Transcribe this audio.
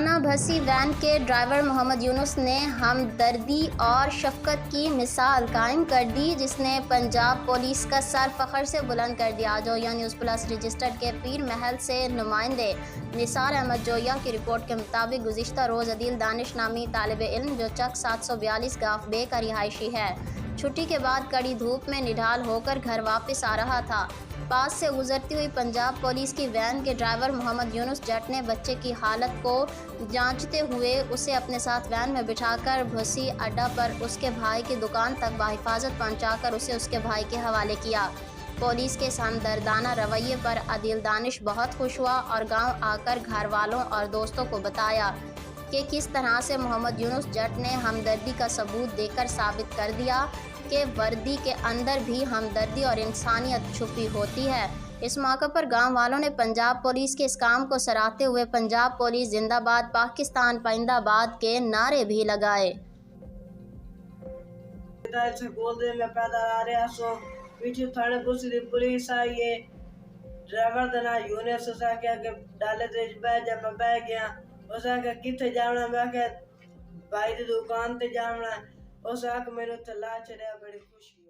Durdana بھسی when کے driver محمد یونس نے ہمدردی اور شفقت کی مثال قائم کر دی، جس نے پنجاب پولیس کا سر فخر سے بلند کر دیا۔ جویا نیوز پلس رجسٹرڈ کے پیر محل سے نمائندے نثار احمد جویا کی رپورٹ کے مطابق گزشتہ روز عدیل دانش نامی طالب علم جو چک 742 گاف بے کا رہائشی ہے، چھٹی کے بعد کڑی دھوپ میں نڈھال ہو کر گھر واپس آ رہا تھا۔ پاس سے گزرتی ہوئی پنجاب پولیس کی وین کے ڈرائیور محمد یونس جٹ نے بچے کی حالت کو جانچتے ہوئے اسے اپنے ساتھ وین میں بٹھا کر بھسی اڈہ پر اس کے بھائی کی دکان تک بحفاظت پہنچا کر اسے اس کے بھائی کے حوالے کیا۔ پولیس کے اس ہمدردانہ رویے پر عدیل دانش بہت خوش ہوا اور گاؤں آ کر گھر والوں اور دوستوں کو بتایا کہ کس طرح سے محمد یونس جٹ نے ہمدردی کا ثبوت دے کر ثابت کر دیا کہ وردی کے اندر بھی ہمدردی اور انسانیت چھپی ہوتی ہے۔ اس موقع پر گاؤں والوں نے پنجاب پولیس کے اس کام کو سراہتے ہوئے پنجاب پولیس زندہ باد، پاکستان پائندہ باد کے نعرے بھی لگائے۔ پیچھے تھانے پولیس آئی ہے، ڈرائیور دا نام یونس، اس آکھیا کہ ڈالے تے بہ جا، میں بہ گیا۔ اس آکھیا کتھے جانا، میں آکھیا بھائی دی دکان تے جانا۔ اس آکھ میرے تے لا چھڑیا، بڑی خوشی۔